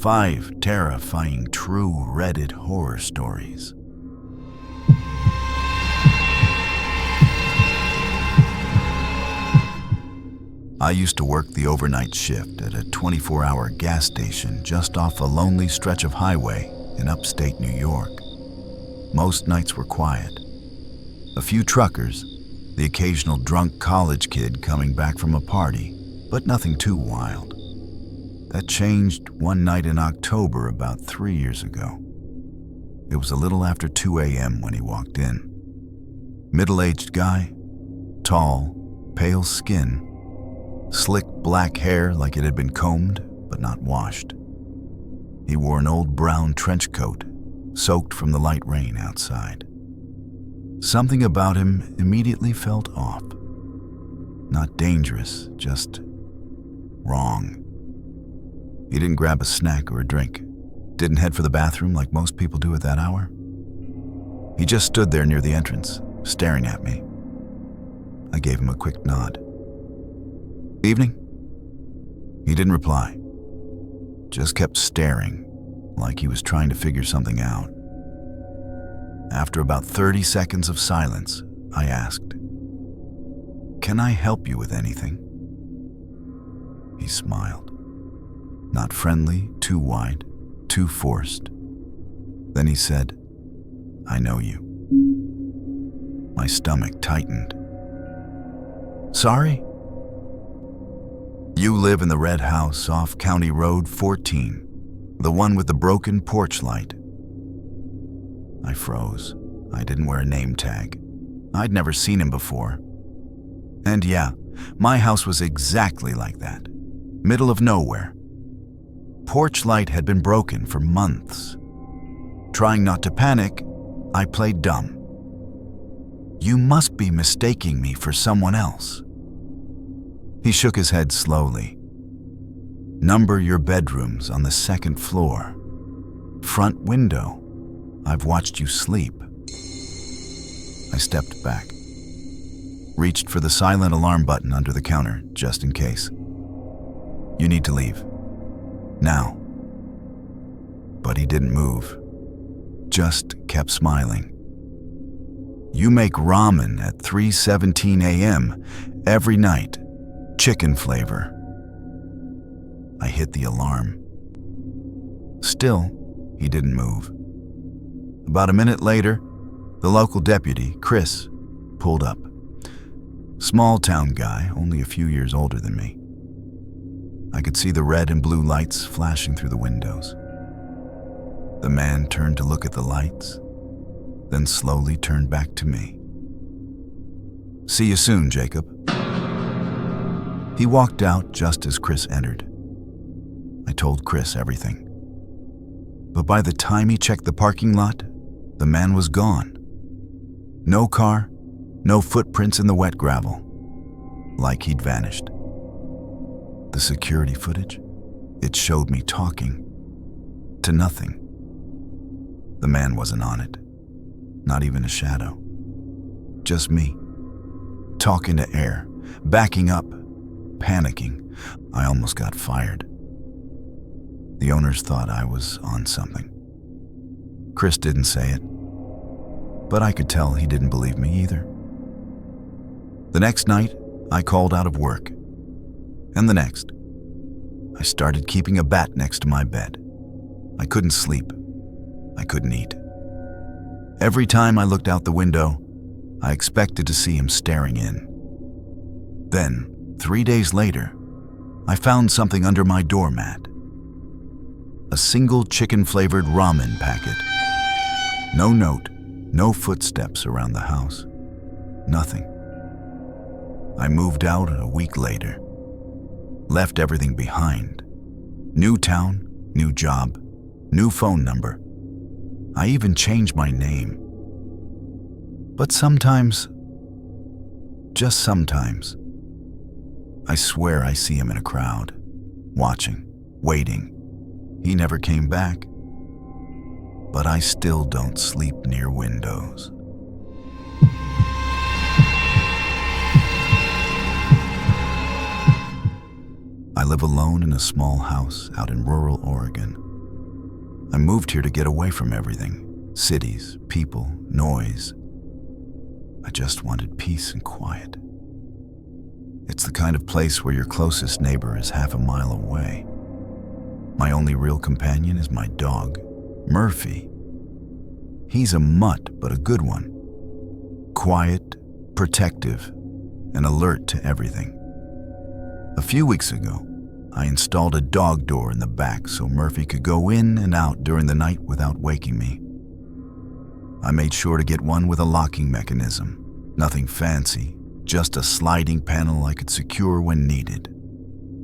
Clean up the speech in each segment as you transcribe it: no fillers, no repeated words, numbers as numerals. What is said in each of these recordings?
5 terrifying true Reddit horror stories. I used to work the overnight shift at a 24-hour gas station just off a lonely stretch of highway in upstate New York. Most nights were quiet. A few truckers, the occasional drunk college kid coming back from a party, but nothing too wild. That changed one night in October about 3 years ago. It was a little after 2 a.m. when he walked in. Middle-aged guy, tall, pale skin, slick black hair like it had been combed but not washed. He wore an old brown trench coat, soaked from the light rain outside. Something about him immediately felt off. Not dangerous, just wrong. He didn't grab a snack or a drink, didn't head for the bathroom like most people do at that hour. He just stood there near the entrance, staring at me. I gave him a quick nod. "Evening?" He didn't reply, just kept staring, like he was trying to figure something out. After about 30 seconds of silence, I asked, "Can I help you with anything?" He smiled. Not friendly, too wide, too forced. Then he said, "I know you." My stomach tightened. "Sorry?" "You live in the red house off County Road 14, the one with the broken porch light." I froze. I didn't wear a name tag. I'd never seen him before. And yeah, my house was exactly like that. Middle of nowhere. Porch light had been broken for months. Trying not to panic, I played dumb. "You must be mistaking me for someone else." He shook his head slowly. "Number your bedrooms on the second floor. Front window. I've watched you sleep." I stepped back, reached for the silent alarm button under the counter, just in case. "You need to leave. Now." But he didn't move, just kept smiling. "You make ramen at 3:17 a.m. every night, chicken flavor." I hit the alarm. Still, he didn't move. About a minute later, the local deputy, Chris, pulled up. Small town guy, only a few years older than me. I could see the red and blue lights flashing through the windows. The man turned to look at the lights, then slowly turned back to me. "See you soon, Jacob." He walked out just as Chris entered. I told Chris everything. But by the time he checked the parking lot, the man was gone. No car, no footprints in the wet gravel. Like he'd vanished. The security footage, it showed me talking to nothing. The man wasn't on it. Not even a shadow. Just me. Talking to air, backing up, panicking. I almost got fired. The owners thought I was on something. Chris didn't say it, but I could tell he didn't believe me either. The next night, I called out of work. And the next. I started keeping a bat next to my bed. I couldn't sleep. I couldn't eat. Every time I looked out the window, I expected to see him staring in. Then, 3 days later, I found something under my doormat. A single chicken-flavored ramen packet. No note, no footsteps around the house. Nothing. I moved out a week later. Left everything behind. New town, new job, new phone number. I even changed my name. But sometimes, just sometimes, I swear I see him in a crowd, watching, waiting. He never came back. But I still don't sleep near windows. I live alone in a small house out in rural Oregon. I moved here to get away from everything. Cities, people, noise. I just wanted peace and quiet. It's the kind of place where your closest neighbor is half a mile away. My only real companion is my dog, Murphy. He's a mutt, but a good one. Quiet, protective, and alert to everything. A few weeks ago, I installed a dog door in the back so Murphy could go in and out during the night without waking me. I made sure to get one with a locking mechanism. Nothing fancy, just a sliding panel I could secure when needed.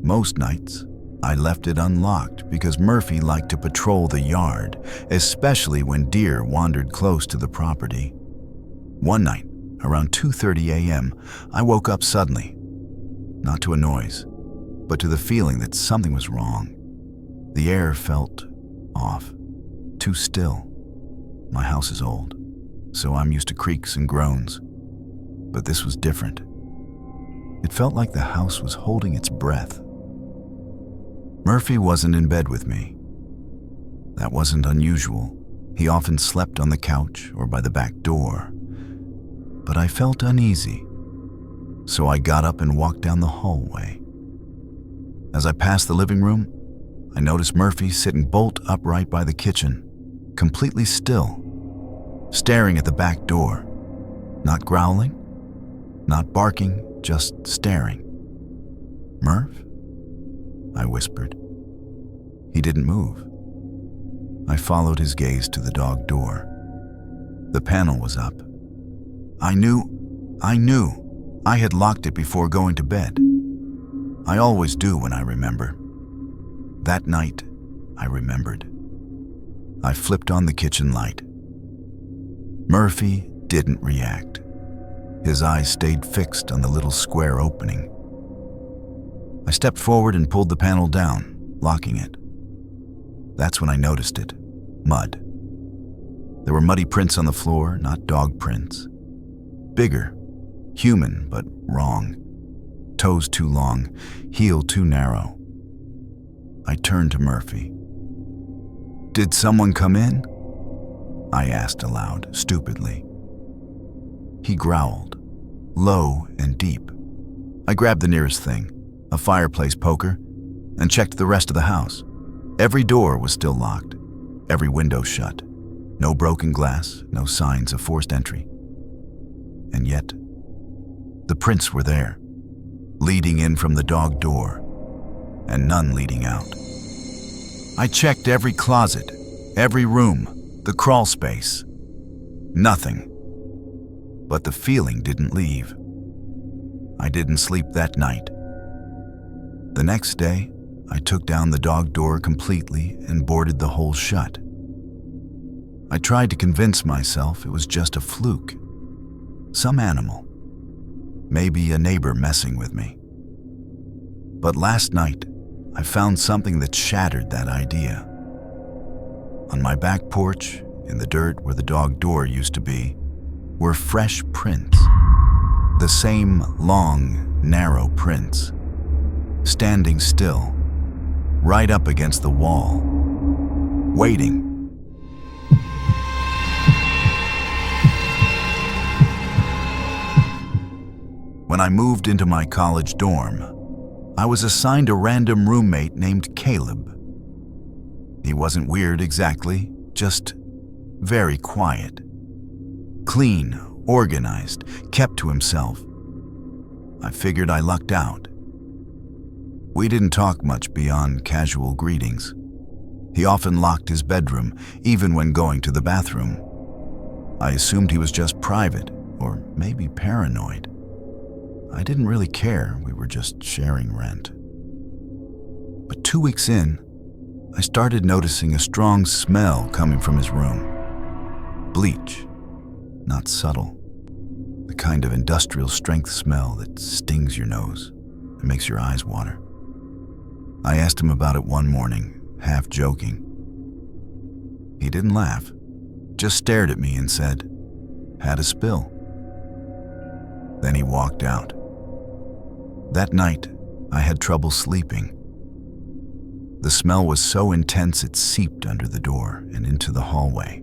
Most nights, I left it unlocked because Murphy liked to patrol the yard, especially when deer wandered close to the property. One night, around 2:30 a.m., I woke up suddenly, not to a noise, but to the feeling that something was wrong. The air felt off, too still. My house is old, so I'm used to creaks and groans, but this was different. It felt like the house was holding its breath. Murphy wasn't in bed with me. That wasn't unusual. He often slept on the couch or by the back door. But I felt uneasy, so I got up and walked down the hallway. As I passed the living room, I noticed Murphy sitting bolt upright by the kitchen, completely still, staring at the back door, not growling, not barking, just staring. "Murph?" I whispered. He didn't move. I followed his gaze to the dog door. The panel was up. I knew I had locked it before going to bed. I always do when I remember. That night, I remembered. I flipped on the kitchen light. Murphy didn't react. His eyes stayed fixed on the little square opening. I stepped forward and pulled the panel down, locking it. That's when I noticed it. Mud. There were muddy prints on the floor, not dog prints. Bigger, human, but wrong. Toes too long, heel too narrow. I turned to Murphy. "Did someone come in?" I asked aloud, stupidly. He growled, low and deep. I grabbed the nearest thing, a fireplace poker, and checked the rest of the house. Every door was still locked, every window shut. No broken glass, no signs of forced entry. And yet, the prints were there, leading in from the dog door, and none leading out. I checked every closet, every room, the crawl space. Nothing. But the feeling didn't leave. I didn't sleep that night. The next day, I took down the dog door completely and boarded the hole shut. I tried to convince myself it was just a fluke. Some animal. Maybe a neighbor messing with me. But last night, I found something that shattered that idea. On my back porch, in the dirt where the dog door used to be, were fresh prints. The same long, narrow prints. Standing still, right up against the wall, waiting. When I moved into my college dorm, I was assigned a random roommate named Caleb. He wasn't weird exactly, just very quiet. Clean, organized, kept to himself. I figured I lucked out. We didn't talk much beyond casual greetings. He often locked his bedroom, even when going to the bathroom. I assumed he was just private, or maybe paranoid. I didn't really care, we were just sharing rent. But 2 weeks in, I started noticing a strong smell coming from his room. Bleach, not subtle. The kind of industrial strength smell that stings your nose and makes your eyes water. I asked him about it one morning, half joking. He didn't laugh, just stared at me and said, "Had a spill." Then he walked out. That night, I had trouble sleeping. The smell was so intense it seeped under the door and into the hallway.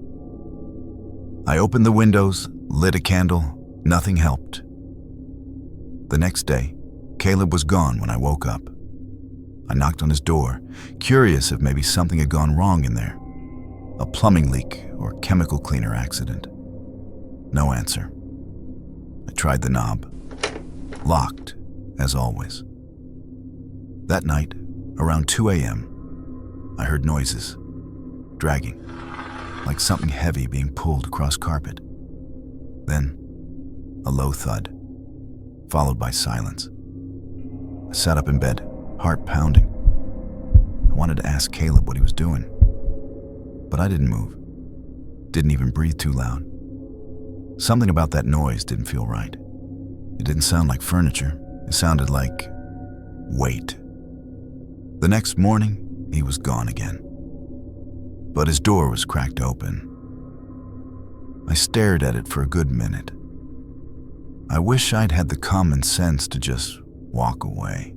I opened the windows, lit a candle, nothing helped. The next day, Caleb was gone when I woke up. I knocked on his door, curious if maybe something had gone wrong in there. A plumbing leak or chemical cleaner accident. No answer. I tried the knob. Locked, as always. That night, around 2 a.m., I heard noises, dragging, like something heavy being pulled across carpet. Then, a low thud, followed by silence. I sat up in bed, heart pounding. I wanted to ask Caleb what he was doing, but I didn't move. Didn't even breathe too loud. Something about that noise didn't feel right. It didn't sound like furniture. It sounded like weight. The next morning, he was gone again. But his door was cracked open. I stared at it for a good minute. I wish I'd had the common sense to just walk away.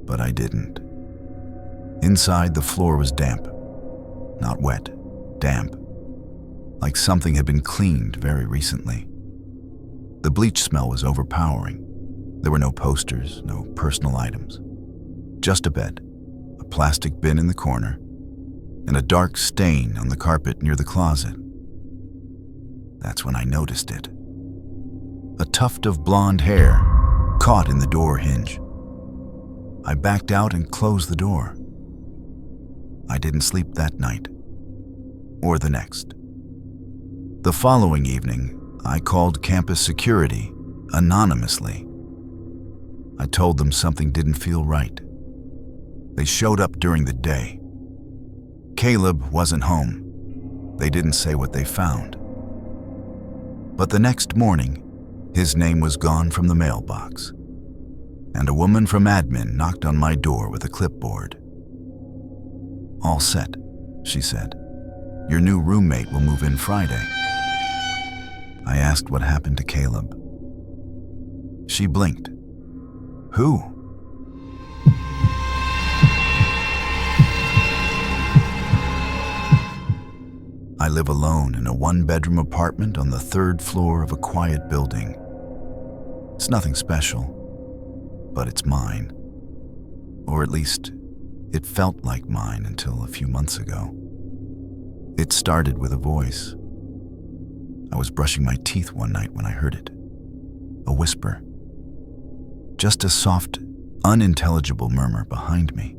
But I didn't. Inside, the floor was damp. Not wet, damp. Like something had been cleaned very recently. The bleach smell was overpowering. There were no posters, no personal items. Just a bed, a plastic bin in the corner, and a dark stain on the carpet near the closet. That's when I noticed it. A tuft of blonde hair caught in the door hinge. I backed out and closed the door. I didn't sleep that night, or the next. The following evening, I called campus security anonymously. I told them something didn't feel right. They showed up during the day. Caleb wasn't home. They didn't say what they found. But the next morning, his name was gone from the mailbox, and a woman from admin knocked on my door with a clipboard. "All set," she said. "Your new roommate will move in Friday." I asked what happened to Caleb. She blinked. "Who?" I live alone in a one-bedroom apartment on the 3rd floor of a quiet building. It's nothing special, but it's mine. Or at least, it felt like mine until a few months ago. It started with a voice. I was brushing my teeth one night when I heard it. A whisper. Just a soft, unintelligible murmur behind me.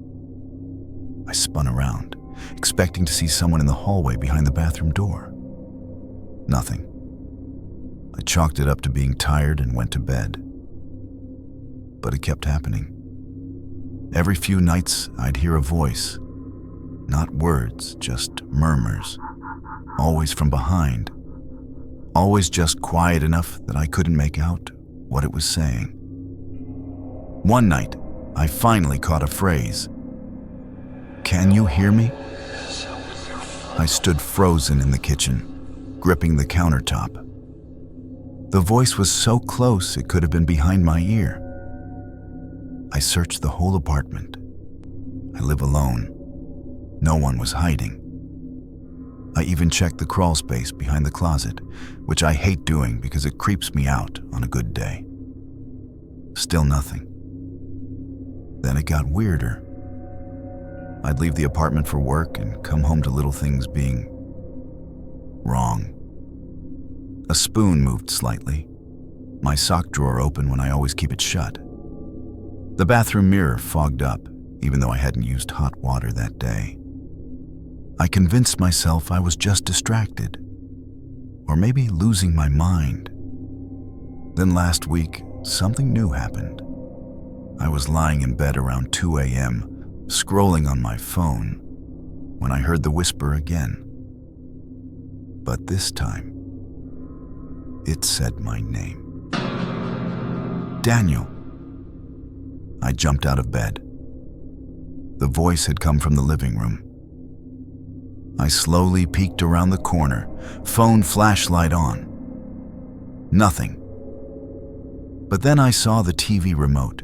I spun around, expecting to see someone in the hallway behind the bathroom door. Nothing. I chalked it up to being tired and went to bed. But it kept happening. Every few nights, I'd hear a voice. Not words, just murmurs. Always from behind. Always just quiet enough that I couldn't make out what it was saying. One night, I finally caught a phrase. "Can you hear me?" I stood frozen in the kitchen, gripping the countertop. The voice was so close it could have been behind my ear. I searched the whole apartment. I live alone. No one was hiding. I even checked the crawl space behind the closet, which I hate doing because it creeps me out on a good day. Still nothing. Then it got weirder. I'd leave the apartment for work and come home to little things being wrong. A spoon moved slightly. My sock drawer open when I always keep it shut. The bathroom mirror fogged up, even though I hadn't used hot water that day. I convinced myself I was just distracted, or maybe losing my mind. Then last week, something new happened. I was lying in bed around 2 a.m., scrolling on my phone, when I heard the whisper again. But this time, it said my name. "Daniel." I jumped out of bed. The voice had come from the living room. I slowly peeked around the corner, phone flashlight on. Nothing. But then I saw the TV remote.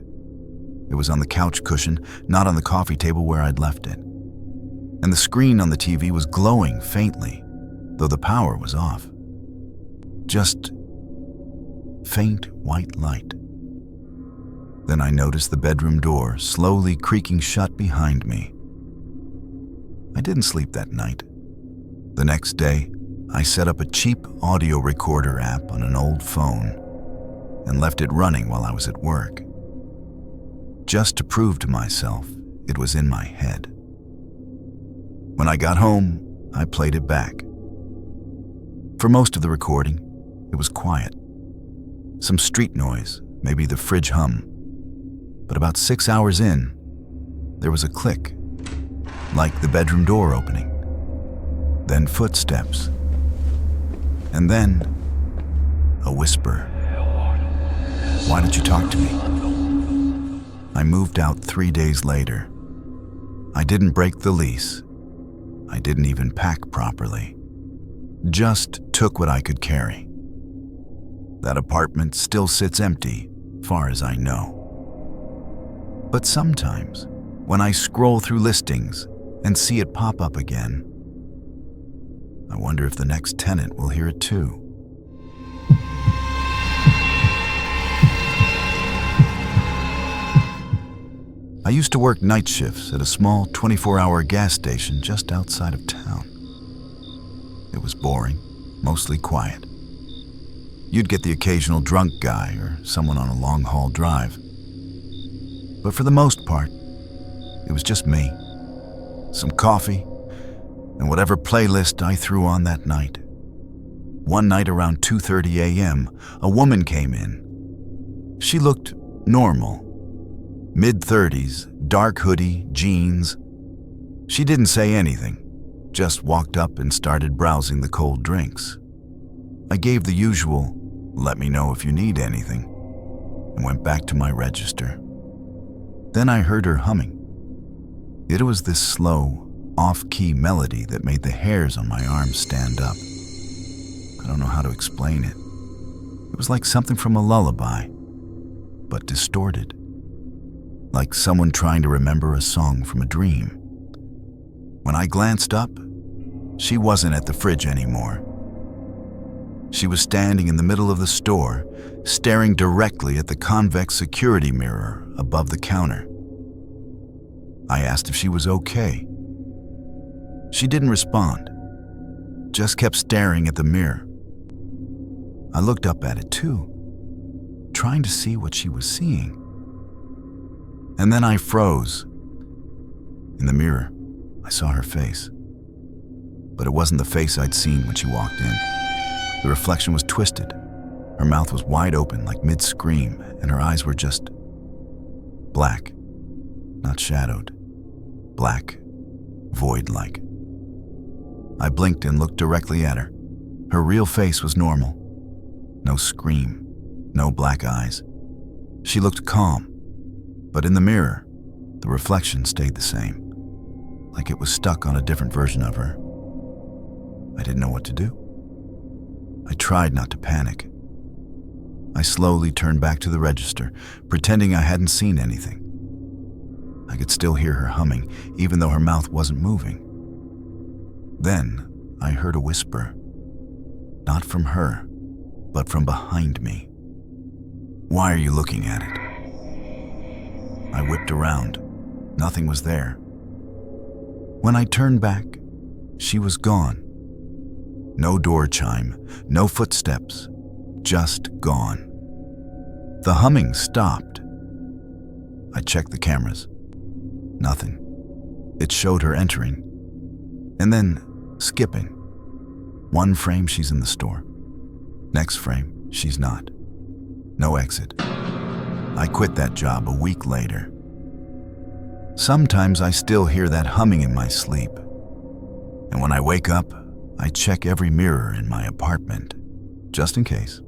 It was on the couch cushion, not on the coffee table where I'd left it. And the screen on the TV was glowing faintly, though the power was off. Just faint white light. Then I noticed the bedroom door slowly creaking shut behind me. I didn't sleep that night. The next day, I set up a cheap audio recorder app on an old phone and left it running while I was at work, just to prove to myself it was in my head. When I got home, I played it back. For most of the recording, it was quiet. Some street noise, maybe the fridge hum. But about 6 hours in, there was a click, like the bedroom door opening. Then footsteps. And then a whisper. "Why don't you talk to me?" I moved out 3 days later. I didn't break the lease. I didn't even pack properly. Just took what I could carry. That apartment still sits empty, far as I know. But sometimes, when I scroll through listings and see it pop up again, I wonder if the next tenant will hear it too. I used to work night shifts at a small 24-hour gas station just outside of town. It was boring, mostly quiet. You'd get the occasional drunk guy or someone on a long-haul drive. But for the most part, it was just me, some coffee, and whatever playlist I threw on that night. One night around 2:30 a.m., a woman came in. She looked normal. Mid-30s, dark hoodie, jeans. She didn't say anything, just walked up and started browsing the cold drinks. I gave the usual, "Let me know if you need anything," and went back to my register. Then I heard her humming. It was this slow, off-key melody that made the hairs on my arms stand up. I don't know how to explain it. It was like something from a lullaby, but distorted. Like someone trying to remember a song from a dream. When I glanced up, she wasn't at the fridge anymore. She was standing in the middle of the store, staring directly at the convex security mirror above the counter. I asked if she was okay. She didn't respond, just kept staring at the mirror. I looked up at it too, trying to see what she was seeing. And then I froze. In the mirror, I saw her face. But it wasn't the face I'd seen when she walked in. The reflection was twisted. Her mouth was wide open, like mid-scream, and her eyes were just black, not shadowed. Black, void-like. I blinked and looked directly at her. Her real face was normal. No scream, no black eyes. She looked calm. But in the mirror, the reflection stayed the same, like it was stuck on a different version of her. I didn't know what to do. I tried not to panic. I slowly turned back to the register, pretending I hadn't seen anything. I could still hear her humming, even though her mouth wasn't moving. Then I heard a whisper, not from her, but from behind me. "Why are you looking at it?" I whipped around. Nothing was there. When I turned back, she was gone. No door chime, no footsteps, just gone. The humming stopped. I checked the cameras. Nothing. It showed her entering, and then skipping. One frame, she's in the store. Next frame, she's not. No exit. I quit that job a week later. Sometimes I still hear that humming in my sleep. And when I wake up, I check every mirror in my apartment, just in case.